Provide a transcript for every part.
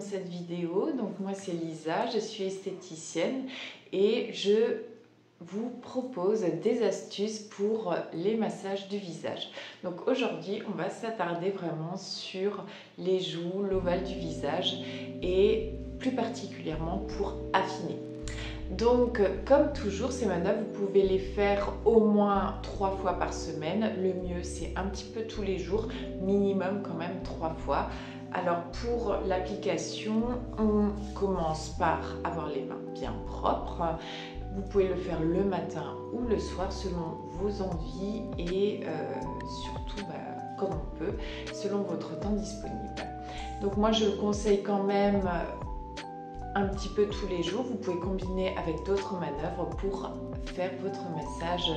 cette vidéo. Donc moi c'est Lisa, je suis esthéticienne et je vous propose des astuces pour les massages du visage. Donc aujourd'hui on va s'attarder vraiment sur les joues, l'ovale du visage et plus particulièrement pour affiner. Donc comme toujours ces manœuvres vous pouvez les faire au moins 3 fois par semaine. Le mieux c'est un petit peu tous les jours, minimum quand même 3 fois. Alors pour l'application, on commence par avoir les mains bien propres. Vous pouvez le faire le matin ou le soir selon vos envies et surtout comme on peut, selon votre temps disponible. Donc moi je le conseille quand même un petit peu tous les jours. Vous pouvez combiner avec d'autres manœuvres pour faire votre massage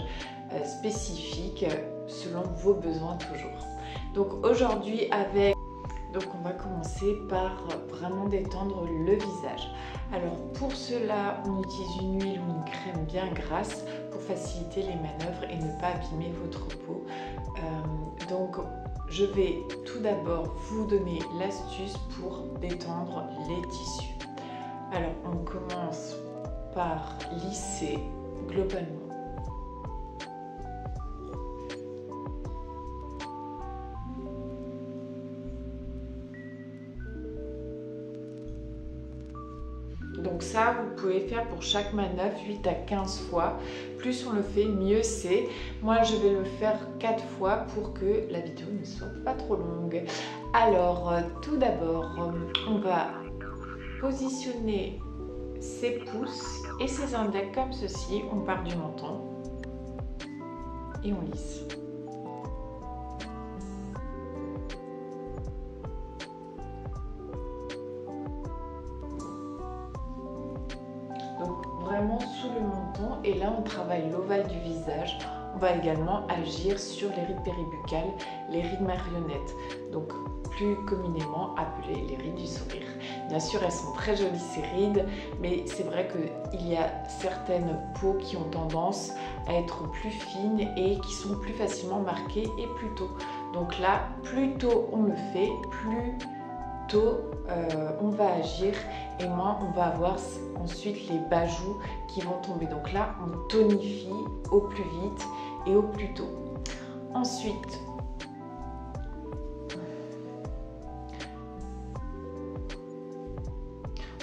spécifique selon vos besoins toujours. Donc aujourd'hui on va commencer par vraiment détendre le visage. Alors pour cela, on utilise une huile ou une crème bien grasse pour faciliter les manœuvres et ne pas abîmer votre peau. Donc je vais tout d'abord vous donner l'astuce pour détendre les tissus. Alors on commence par lisser globalement. Donc ça, vous pouvez faire pour chaque manœuvre 8 à 15 fois. Plus on le fait, mieux c'est. Moi, je vais le faire 4 fois pour que la vidéo ne soit pas trop longue. Alors, tout d'abord, on va positionner ses pouces et ses index comme ceci. On part du menton et on lisse. Vraiment sous le menton et là on travaille l'ovale du visage. On va également agir sur les rides péribuccales, les rides marionnettes, donc plus communément appelées les rides du sourire. Bien sûr elles sont très jolies ces rides, mais c'est vrai qu'il y a certaines peaux qui ont tendance à être plus fines et qui sont plus facilement marquées et plus tôt. Donc là, plus tôt on le fait, plus tôt on va agir et moins on va avoir ensuite les bas-joues qui vont tomber. Donc là on tonifie au plus vite et au plus tôt. Ensuite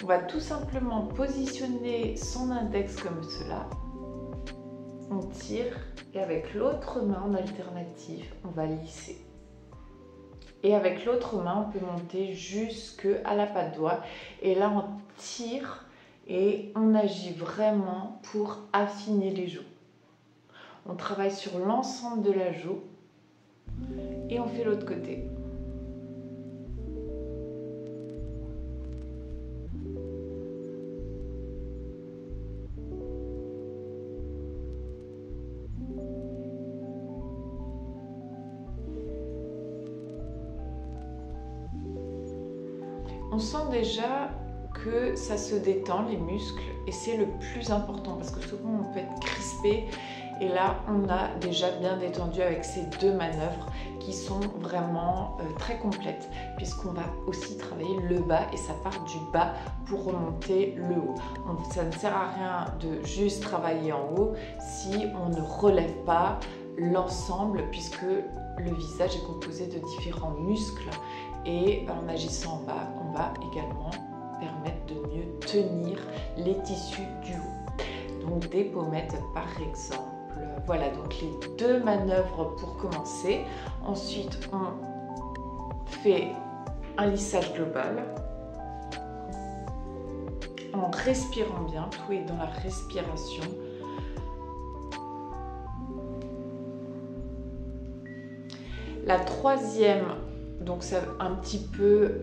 on va tout simplement positionner son index comme cela. On tire et avec l'autre main en alternative on va lisser. Et avec l'autre main, on peut monter jusqu'à la patte doigt. Et là, on tire et on agit vraiment pour affiner les joues. On travaille sur l'ensemble de la joue et on fait l'autre côté. On sent déjà que ça se détend les muscles et c'est le plus important parce que souvent on peut être crispé et là on a déjà bien détendu avec ces deux manœuvres qui sont vraiment très complètes puisqu'on va aussi travailler le bas et ça part du bas pour remonter le haut. Donc, ça ne sert à rien de juste travailler en haut si on ne relève pas l'ensemble puisque le visage est composé de différents muscles et en agissant en bas, on va également permettre de mieux tenir les tissus du haut. Donc des pommettes par exemple. Voilà donc les deux manœuvres pour commencer. Ensuite on fait un lissage global en respirant bien, tout est dans la respiration. La troisième, donc c'est un petit peu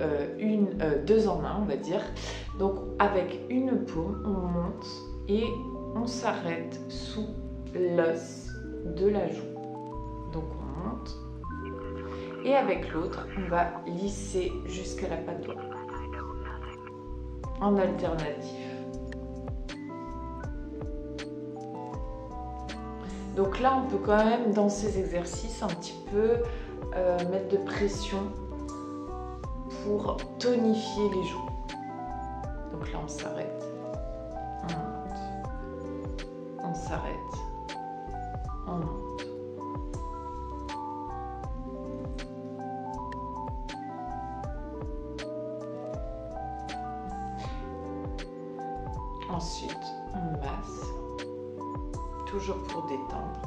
deux en un on va dire. Donc avec une paume on monte et on s'arrête sous l'os de la joue. Donc on monte et avec l'autre on va lisser jusqu'à la patte doigt en alternative. Donc là on peut quand même dans ces exercices un petit peu mettre de pression pour tonifier les joues. Donc là, on s'arrête, on monte, on s'arrête, on monte. Ensuite, on masse, toujours pour détendre.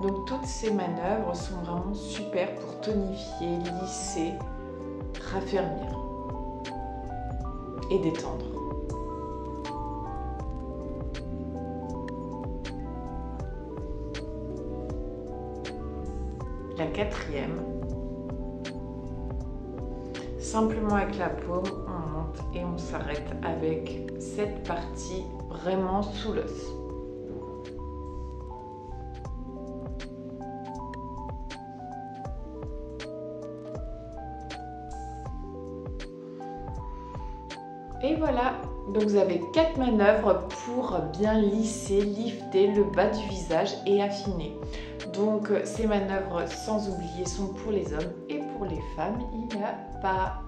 Donc toutes ces manœuvres sont vraiment super pour tonifier, lisser, raffermir et détendre. La quatrième, simplement avec la paume, on monte et on s'arrête avec cette partie vraiment sous l'os. Et voilà, donc vous avez 4 manœuvres pour bien lisser, lifter le bas du visage et affiner. Donc ces manœuvres, sans oublier, sont pour les hommes et pour les femmes. Il n'y a pas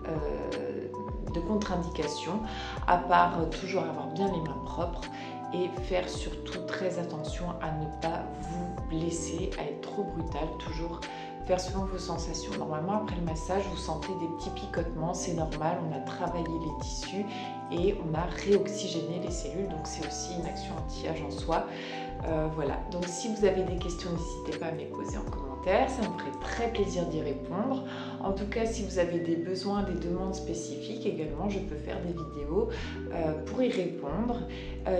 de contre-indication, à part toujours avoir bien les mains propres et faire surtout très attention à ne pas vous blesser, à être trop brutal, toujours faire selon vos sensations. Normalement, après le massage, vous sentez des petits picotements, c'est normal, on a travaillé les tissus et on a réoxygéné les cellules, donc c'est aussi une action anti-âge en soi. Voilà, donc si vous avez des questions, n'hésitez pas à me les poser en commentaire, ça me ferait très plaisir d'y répondre. En tout cas, si vous avez des besoins, des demandes spécifiques également, je peux faire des vidéos pour y répondre.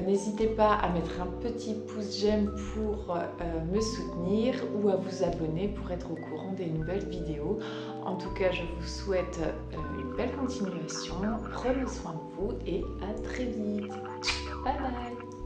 N'hésitez pas à mettre un petit pouce j'aime pour me soutenir ou à vous abonner pour être au courant des nouvelles vidéos. En tout cas, je vous souhaite une belle continuation, prenez soin de vous et à très vite. Bye bye.